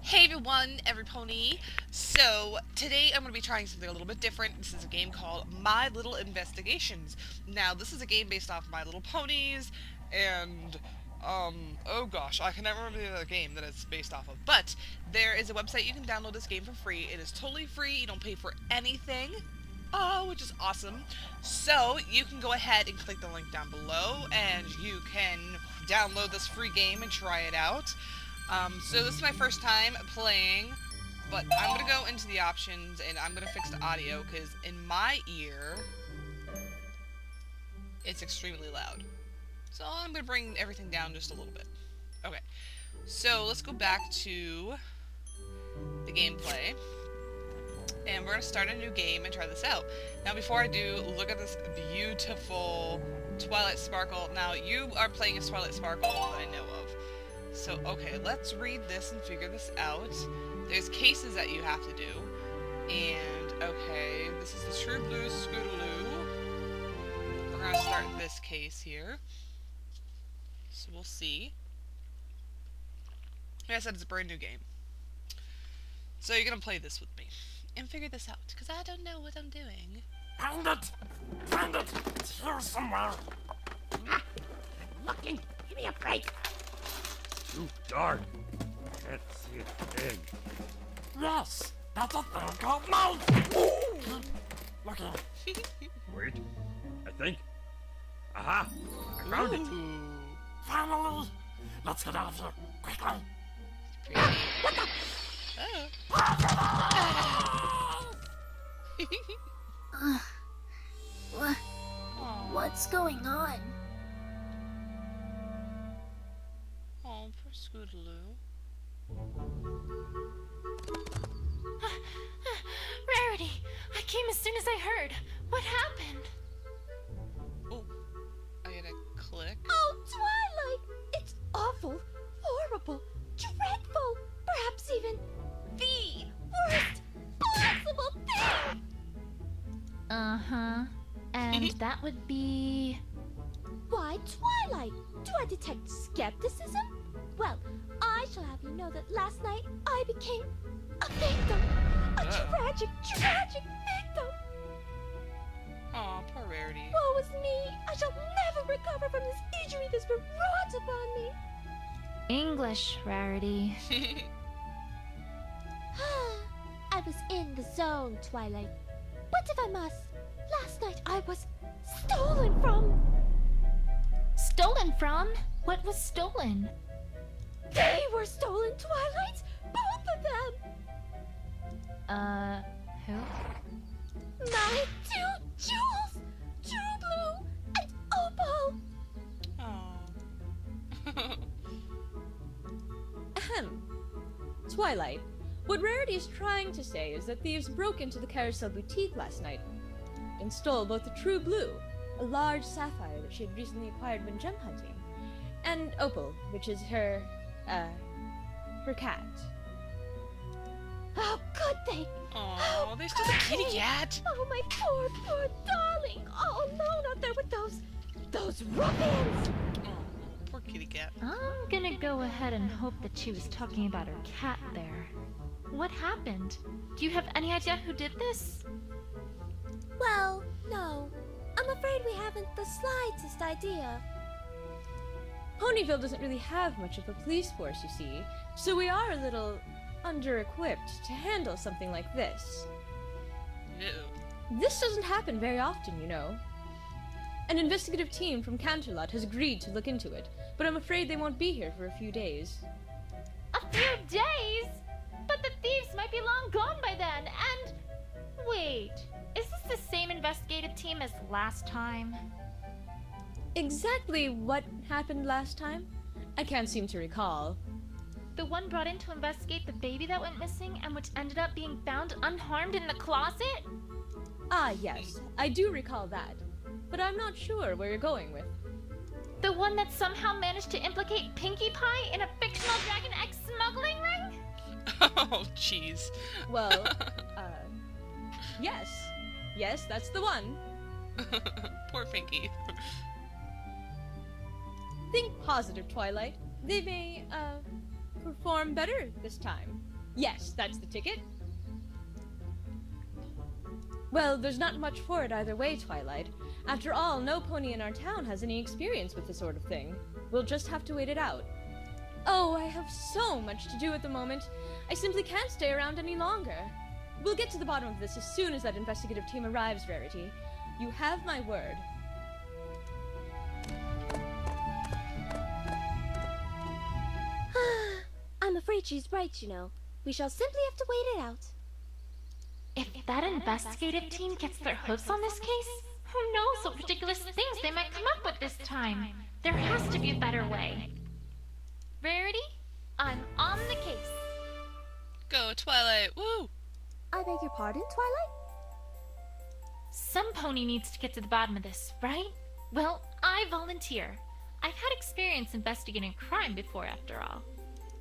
Hey everyone, every pony. So today I'm going to be trying something a little bit different. This is a game called My Little Investigations. Now this is a game based off My Little Ponies and oh gosh, I can never remember the other game that it's based off of. But there is a website you can download this game for free. It is totally free. You don't pay for anything. Which is awesome. So you can go ahead and click the link down below and you can download this free game and try it out. So this is my first time playing, but I'm going to go into the options and I'm going to fix the audio because in my ear, it's extremely loud. So I'm going to bring everything down just a little bit. Okay, so let's go back to the gameplay. And we're going to start a new game and try this out. Now before I do, look at this beautiful Twilight Sparkle. Now you are playing as Twilight Sparkle that I know of. So, okay, let's read this and figure this out. There's cases that you have to do. And, okay, this is the True Blue Scootaloo. We're going to start this case here. So we'll see. Like I said, it's a brand new game. So you're going to play this with me. And figure this out, because I don't know what I'm doing. Found it! Found it! It's here somewhere. I'm looking. Give me a break. Too dark. I can't see a thing. Yes, that's a thing called mouse. Look here. Wait, I think. Aha! I found it. Finally! Let's get out of here quickly. What the? What's going on? Oh, poor Scootaloo. Rarity! I came as soon as I heard. What happened? Oh, I gotta click. Oh, Twilight! It's awful, horrible, dreadful, perhaps even the worst possible thing! Uh-huh. And that would be... Why, Twilight? Do I detect skepticism? Well, I shall have you know that last night I became a victim. A tragic, tragic victim. Aw, poor Rarity. Woe is me! I shall never recover from this injury that's been wrought upon me. English, Rarity. I was in the zone, Twilight. But if I must, last night I was stolen from. Stolen from? What was stolen? They were stolen, Twilight! Both of them! Who? My two jewels! True Blue and Opal! Oh. Ahem. Twilight, what Rarity is trying to say is that thieves broke into the Carousel Boutique last night and stole both the True Blue, a large sapphire that she had recently acquired when gem hunting, and Opal, which is her cat. How could they? Oh, they stole the kitty cat. Oh, my poor, poor darling! All alone out there with those ruffians! Oh, poor kitty cat. I'm gonna go ahead and hope that she was talking about her cat there. What happened? Do you have any idea who did this? Well, no. I'm afraid we haven't the slightest idea. Ponyville doesn't really have much of a police force, you see, so we are a little under-equipped to handle something like this. No. This doesn't happen very often, you know. An investigative team from Canterlot has agreed to look into it, but I'm afraid they won't be here for a few days. A few days? But the thieves might be long gone by then, and... Wait, is this the same investigative team as last time? Exactly what happened last time? I can't seem to recall. The one brought in to investigate the baby that went missing and which ended up being found unharmed in the closet? Ah, yes, I do recall that, but I'm not sure where you're going with. The one that somehow managed to implicate Pinkie Pie in a fictional Dragon X smuggling ring? Oh, jeez. Well, yes. Yes, that's the one. Poor Pinkie. Think positive, Twilight. They may, perform better this time. Yes, that's the ticket. Well, there's not much for it either way, Twilight. After all, no pony in our town has any experience with this sort of thing. We'll just have to wait it out. Oh, I have so much to do at the moment. I simply can't stay around any longer. We'll get to the bottom of this as soon as that investigative team arrives, Rarity. You have my word. I'm afraid she's right, you know. We shall simply have to wait it out. If that investigative team gets their hooves on this case, who knows what ridiculous things they might come up with this time? There has to be a better way. Rarity, I'm on the case. Go, Twilight. Woo! I beg your pardon, Twilight? Some pony needs to get to the bottom of this, right? Well, I volunteer. I've had experience investigating crime before, after all.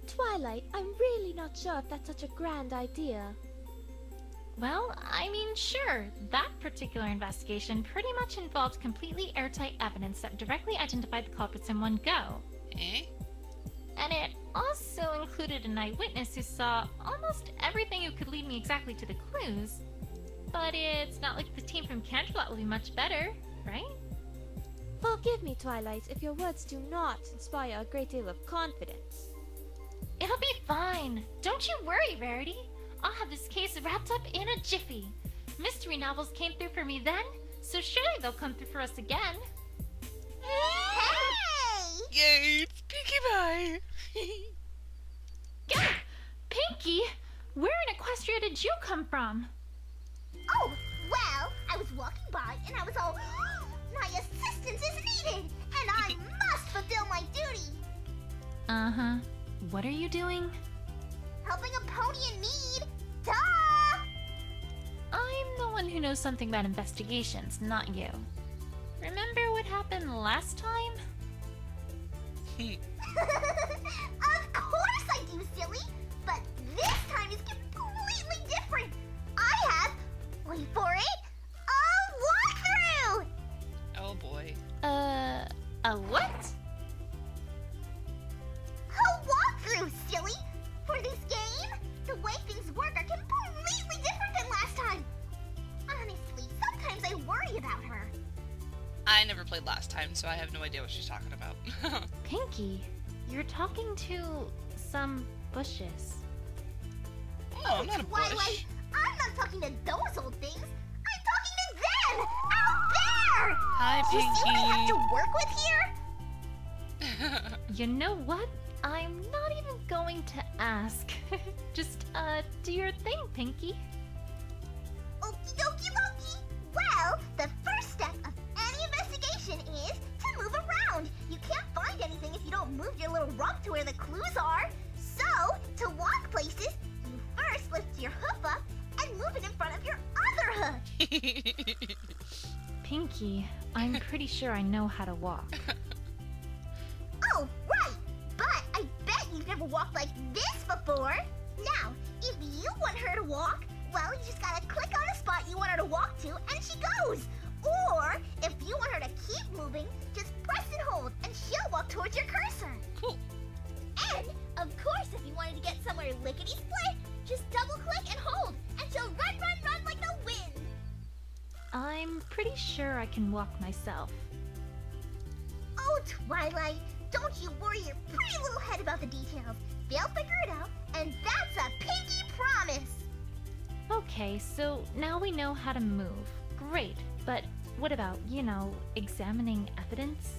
Twilight, I'm really not sure if that's such a grand idea. Well, I mean, sure. That particular investigation pretty much involved completely airtight evidence that directly identified the culprits in one go. Eh? And it also included an eyewitness who saw almost everything who could lead me exactly to the clues. But it's not like the team from Canterlot will be much better, right? Forgive me, Twilight, if your words do not inspire a great deal of confidence. It'll be fine. Don't you worry, Rarity. I'll have this case wrapped up in a jiffy. Mystery novels came through for me then, so surely they'll come through for us again. Hey! Yay, it's Pinkie Pie! Gah! Pinkie, where in Equestria did you come from? Oh, well, I was walking by and I was all, my assistance is needed, and I must fulfill my duty. Uh-huh. What are you doing? Helping a pony in need. Duh! I'm the one who knows something about investigations, not you. Remember what happened last time? Of course I do, silly. But this time is completely different. I have, wait for it, a walkthrough! Oh boy. A what? A walkthrough, silly! For this game, the way things work are completely different than last time. Honestly, sometimes I worry about her. I never played last time, so I have no idea what she's talking about. Pinkie, you're talking to some bushes. Oh, I'm not a bush. Twilight, I'm not talking to those old things. I'm talking to them! Out there! Hi, You see what I have to Pinkie. work with here? You know what? I'm not even going to ask. Just, do your thing, Pinkie. Okie dokie dokie. Well, the first step of any investigation is to move around. You can't find anything if you don't move your little rump to where the clues are. So, to walk places, you first lift your hoof up and move it in front of your other hoof. Pinkie, I'm pretty sure I know how to walk. Oh, right! But I bet you've never walked like this before. Now, if you want her to walk, well, you just gotta click on a spot you want her to walk to, and she goes. Or, if you want her to keep moving, just press and hold, and she'll walk towards your cursor. Cool. And, of course, if you wanted to get somewhere lickety-split, just double-click and hold, and she'll run, run, run like the wind. I'm pretty sure I can walk myself. Oh, Twilight, don't you worry your pretty little head about the details. They'll figure it out, and that's a pinky promise. Okay, so now we know how to move. Great, but what about, examining evidence?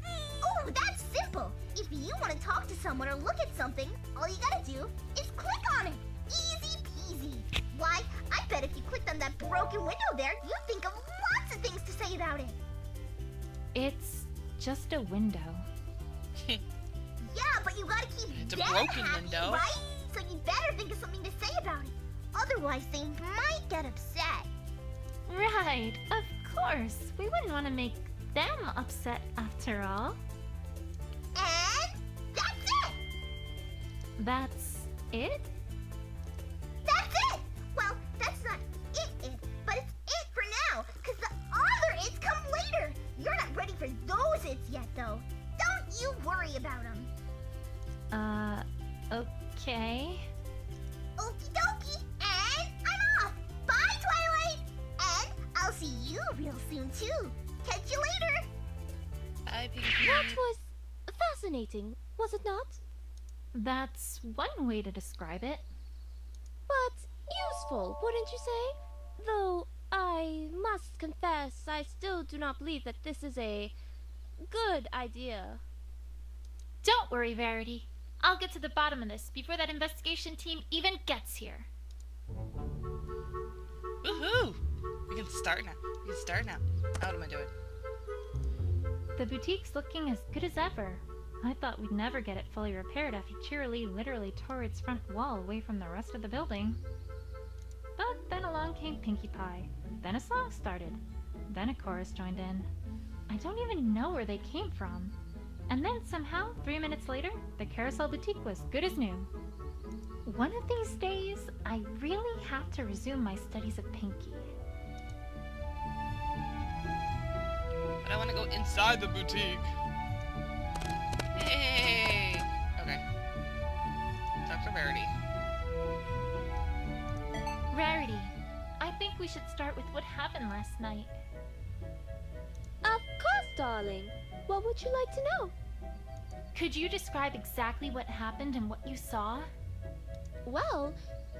Oh, that's simple. If you want to talk to someone or look at something, all you gotta do is click on it. Easy peasy. Why, I bet if you clicked on that broken window there, you'd think of lots of things to say about it. It's just a window. Yeah, but you gotta keep It's a them broken happy, window. right? So you better think of something to say about it. Otherwise, they might get upset. Right, of course. We wouldn't want to make them upset after all. And that's it. That's it? That's it. Well, that's not it, but it's it for now. Cause the other it's come later. You're not ready for those it's yet, though. Don't you worry about them. Okay. too. Catch you later. Bye, Pinky. That was fascinating, was it not? That's one way to describe it. But useful, wouldn't you say? Though I must confess, I still do not believe that this is a good idea. Don't worry, Verity. I'll get to the bottom of this before that investigation team even gets here. Woohoo! We can start now. What am I doing? The boutique's looking as good as ever. I thought we'd never get it fully repaired after Cheerilee literally tore its front wall away from the rest of the building. But then along came Pinkie Pie. Then a song started. Then a chorus joined in. I don't even know where they came from. And then somehow, 3 minutes later, the Carousel Boutique was good as new. One of these days, I really have to resume my studies of Pinkie. But I want to go inside the boutique. Hey! Okay. Talk to Rarity. Rarity, I think we should start with what happened last night. Of course, darling. What would you like to know? Could you describe exactly what happened and what you saw? Well,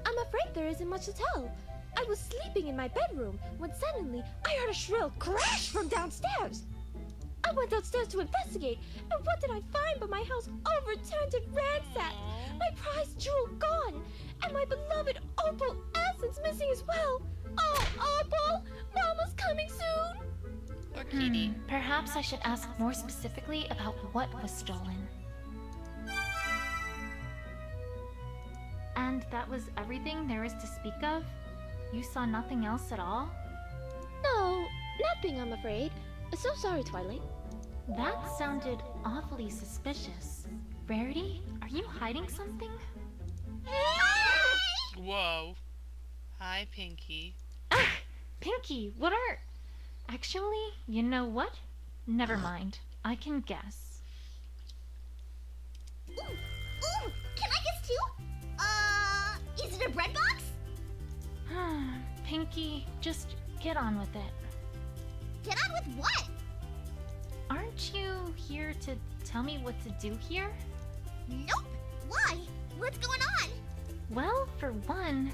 I'm afraid there isn't much to tell. I was sleeping in my bedroom when suddenly I heard a shrill crash from downstairs. I went downstairs to investigate, and what did I find but my house overturned and ransacked, my prized jewel gone, and my beloved opal essence missing as well. Oh, Opal! Mama's coming soon! Or Kitty. Perhaps I should ask more specifically about what was stolen. And that was everything there is to speak of? You saw nothing else at all? No, nothing, I'm afraid. So sorry, Twilight. That sounded awfully suspicious. Rarity, are you hiding something? Whoa. Hi, Pinky. Ah! Pinky, what are... Actually, you know what? Never mind. I can guess. Ooh, can I guess too? Is it a bread box? Pinky, just get on with it. Get on with what? Aren't you here to tell me what to do here? Nope. Why? What's going on? Well, for one,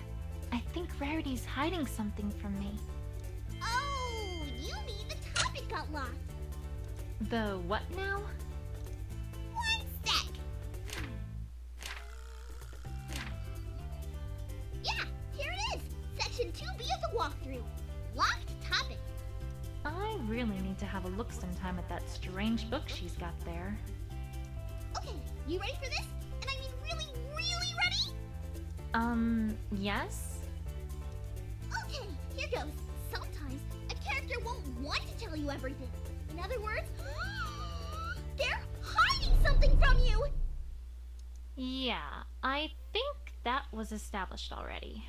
I think Rarity's hiding something from me. Oh, you mean the topic got locked. The what now? One sec. Yeah, here it is. Section 2B of the walkthrough. Locked topic. I really need to have a look sometime at that strange book she's got there. Okay, you ready for this? And I mean really, really ready? Yes? Okay, here goes. Sometimes a character won't want to tell you everything. In other words, they're hiding something from you! Yeah, I think that was established already.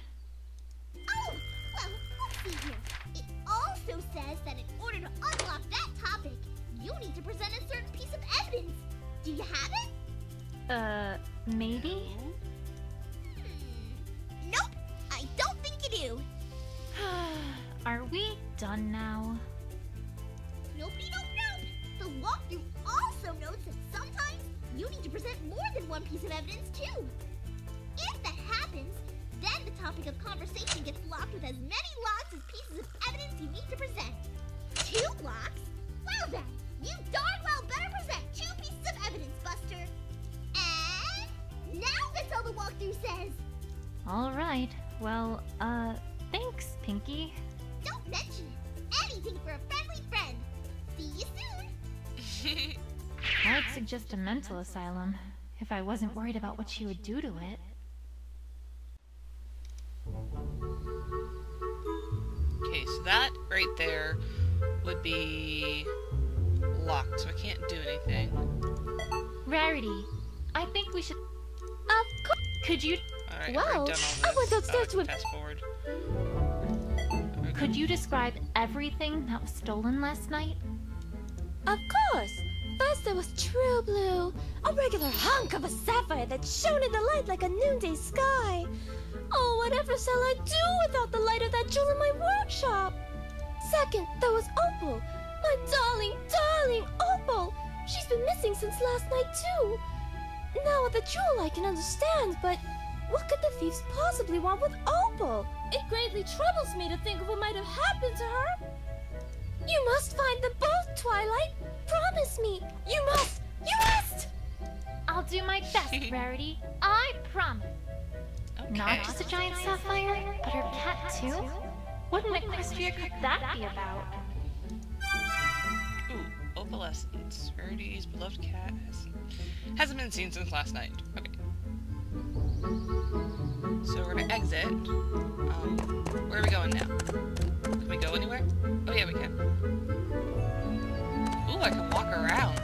Oh, well, let's see here. It also says that in order to unlock that topic, you need to present a certain piece of evidence. Do you have it? Maybe? Nope, I don't think you do. Are we done now? Nope. The walkthrough also notes that sometimes you need to present more than one piece of evidence too. If that happens, then the topic of conversation gets locked with as many locks as pieces of evidence you need to present. 2 locks? Well then, you darn well better present 2 pieces of evidence, Buster. And now that's all the walkthrough says. Alright, well, thanks, Pinky. Don't mention it. Anything for a friendly friend. See you soon. I'd suggest a mental asylum, if I wasn't worried about what she would do to it. Okay, so that right there would be locked, so I can't do anything. Rarity, I think we should... Of course. Could you... Alright, Well, I've already done all this. I went upstairs to fast forward. Could you describe everything that was stolen last night? Of course. First there was True Blue, a regular hunk of a sapphire that shone in the light like a noonday sky. Oh, whatever shall I do without the light of that jewel in my workshop? Second, there was Opal. My darling, darling Opal. She's been missing since last night, too. Now with the jewel I can understand, but what could the thieves possibly want with Opal? It greatly troubles me to think of what might have happened to her. You must find them both, Twilight. Promise me. You must. You must. I'll do my best, Rarity. I promise. Okay. Not just a giant sapphire, but her cat too? What an Equestria could that be about? Ooh, opalescence. Rarity's beloved cat hasn't been seen since last night. Okay. So we're gonna exit. Where are we going now? Can we go anywhere? Oh yeah, we can. Ooh, I can walk around.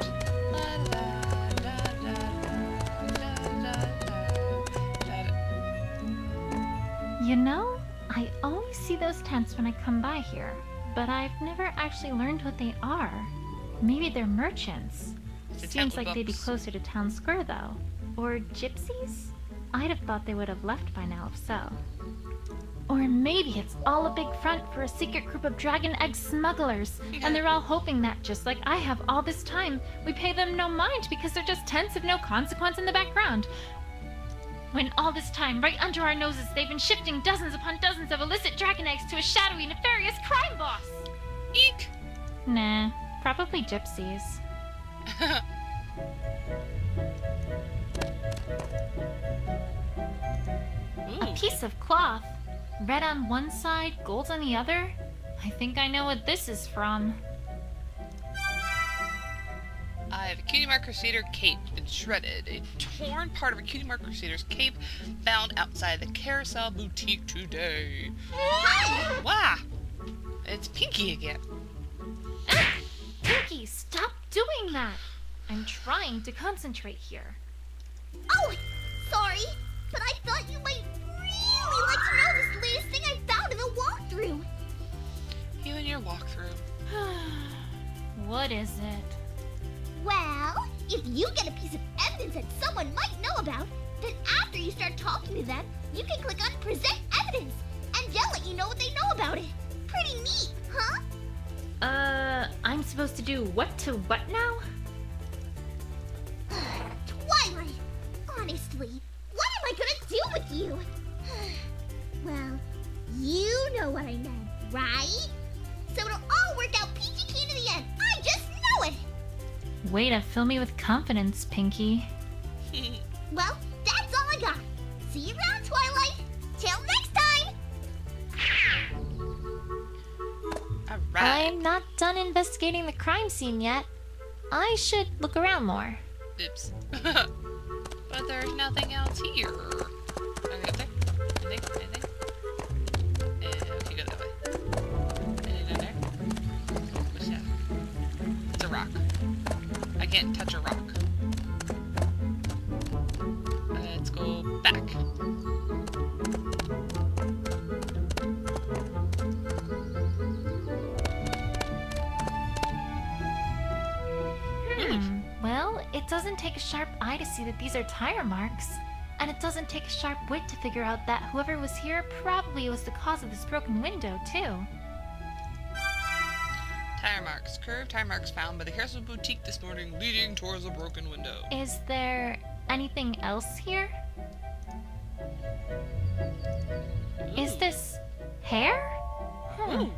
You know, I always see those tents when I come by here, but I've never actually learned what they are. Maybe they're merchants. Seems like they'd be closer to town square though. Or gypsies? I'd have thought they would have left by now if so. Or maybe it's all a big front for a secret group of dragon egg smugglers, and they're all hoping that, just like I have all this time, we pay them no mind because they're just tents of no consequence in the background. When all this time, right under our noses, they've been shifting dozens upon dozens of illicit dragon eggs to a shadowy, nefarious crime boss! Eek! Nah, probably gypsies. A piece of cloth. Red on one side, gold on the other? I think I know what this is from. I have a Cutie Mark Crusader cape been shredded. A torn part of a Cutie Mark Crusader's cape found outside the Carousel Boutique today. Wow! It's Pinky again. Pinky, stop doing that! I'm trying to concentrate here. Oh, sorry, but I thought you might really like to know this latest thing I found in the walkthrough. You and your walkthrough. What is it? Well, if you get a piece of evidence that someone might know about, then after you start talking to them, you can click on Present Evidence, and they'll let you know what they know about it. Pretty neat, huh? I'm supposed to do what to what now? Twilight, honestly, what am I gonna do with you? Well, you know what I meant, right? So it'll all work out peachy keen in the end. I just know it! Way to fill me with confidence, Pinky. Well, that's all I got. See you around, Twilight. Till next time! Alright. I'm not done investigating the crime scene yet. I should look around more. Oops. But there's nothing else here. Anything up there? Anything? Anything? Okay, go that way. Anything down there? What's that? It's a rock. I can't touch a rock. Let's go back. Well, it doesn't take a sharp eye to see that these are tire marks. And it doesn't take a sharp wit to figure out that whoever was here probably was the cause of this broken window, too. Tire marks. Curved tire marks found by the Carousel Boutique this morning leading towards a broken window. Is there anything else here? Is this hair? Ooh.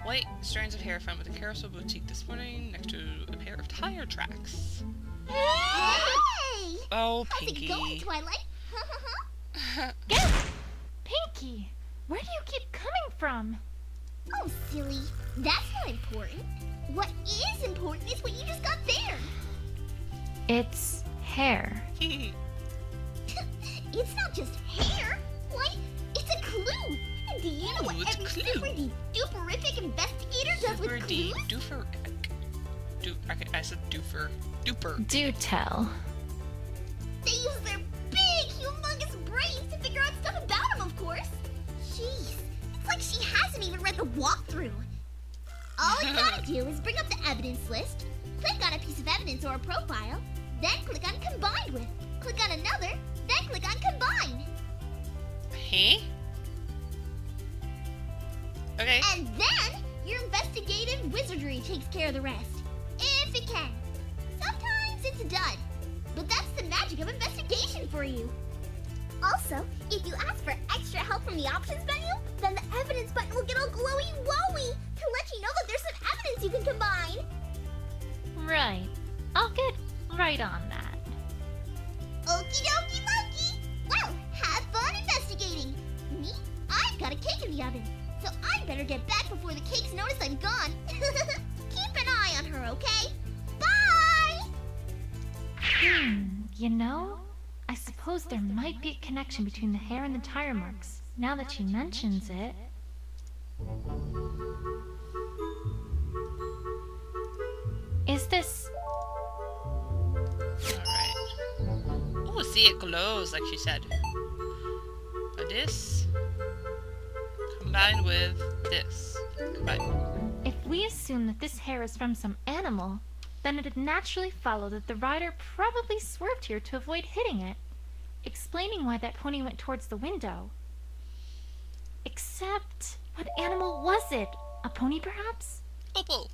White strands of hair found by the Carousel Boutique this morning next to a pair of tire tracks. Hey! Oh, How's Pinky. it going, Twilight? Yes! Pinky! Where do you keep coming from? Oh, silly. That's not important. What is important is what you just got there. It's hair. It's not just hair. Why, it's a clue. And do you know Ooh, what it's a every clue. super duperific investigator does Super with deep. clues? Doofer. Okay, I said doofer. Duper. Do tell. They use their big, humongous brains to figure out stuff about him, of course. Jeez, it's like she hasn't even read the walkthrough. All you gotta do is bring up the evidence list, click on a piece of evidence or a profile, then click on Combined With. Click on another, then click on Combine. Hey? Okay. And then your investigative wizardry takes care of the rest. If it can. Sometimes it's a dud. But that's the magic of investigation for you. Also, if you ask for extra help from the options menu, then the evidence button will get all glowy-wowy to let you know that there's some evidence you can combine. Right. I'll get right on that. Okie dokie Loki! Well, have fun investigating! Me? I've got a cake in the oven, so I better get back before the cakes notice I'm gone. Keep an eye on her, okay? Bye! You know, I suppose there might be a connection between the hair and the tire marks, now that she mentions it. Is this... Alright. Oh, see, it glows, like she said. But this... combined with this. Combined. If we assume that this hair is from some animal, then it'd naturally follow that the rider probably swerved here to avoid hitting it, explaining why that pony went towards the window. Except, what animal was it? A pony, perhaps? Opal!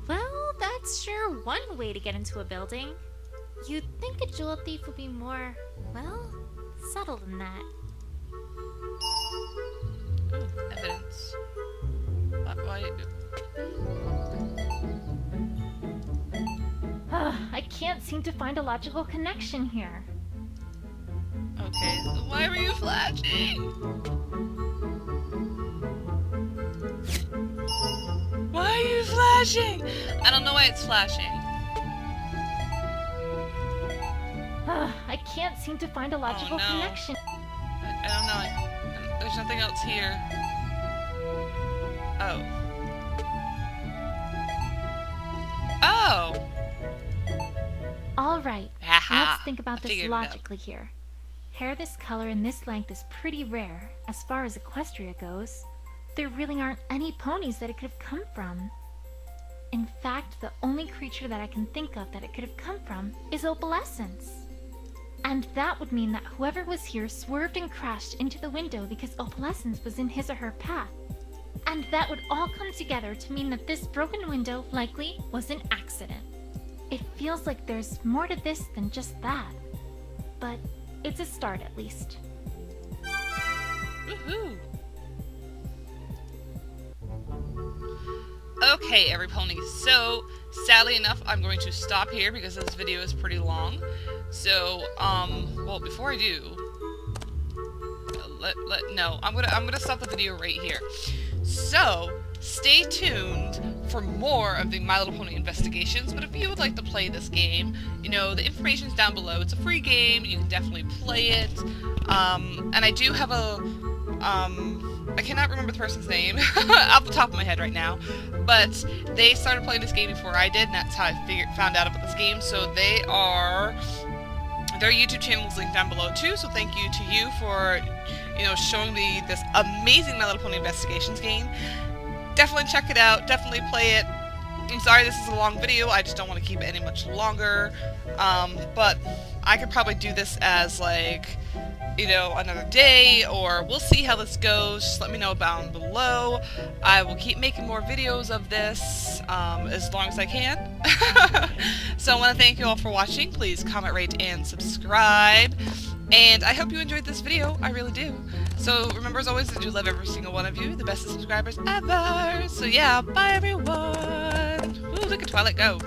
Well, that's sure one way to get into a building. You'd think a jewel thief would be more, well, subtle than that. Ooh, evidence. Why? I can't seem to find a logical connection here. Okay, why were you flashing? Why are you flashing? I don't know why it's flashing. I can't seem to find a logical no. connection. I don't know. There's nothing else here. Oh. Oh! Alright, Aha. let's think about I this figured it out. logically here. Hair this color and this length is pretty rare, as far as Equestria goes. There really aren't any ponies that it could have come from. In fact, the only creature that I can think of that it could have come from is opalescence. And that would mean that whoever was here swerved and crashed into the window because opalescence was in his or her path. And that would all come together to mean that this broken window likely was an accident. It feels like there's more to this than just that. But it's a start at least. Woohoo! Okay, every pony. So, sadly enough, I'm going to stop here because this video is pretty long. So, well, before I do, I'm gonna stop the video right here. So, stay tuned for more of the My Little Pony investigations, but if you would like to play this game, you know, the information's down below. It's a free game, you can definitely play it, and I do have a, I cannot remember the person's name off the top of my head right now, but they started playing this game before I did, and that's how I found out about this game. So their YouTube channel is linked down below too, so thank you to you for, you know, showing me this amazing My Little Pony Investigations game. Definitely check it out, definitely play it. I'm sorry this is a long video, I just don't want to keep it any much longer, but I could probably do this as, like, you know, another day, or we'll see how this goes. Just let me know down below. I will keep making more videos of this as long as I can. So I want to thank you all for watching. Please comment, rate, and subscribe. And I hope you enjoyed this video. I really do. So remember, as always, I do love every single one of you. The best subscribers ever. So yeah, bye everyone. Ooh, look at Twilight go.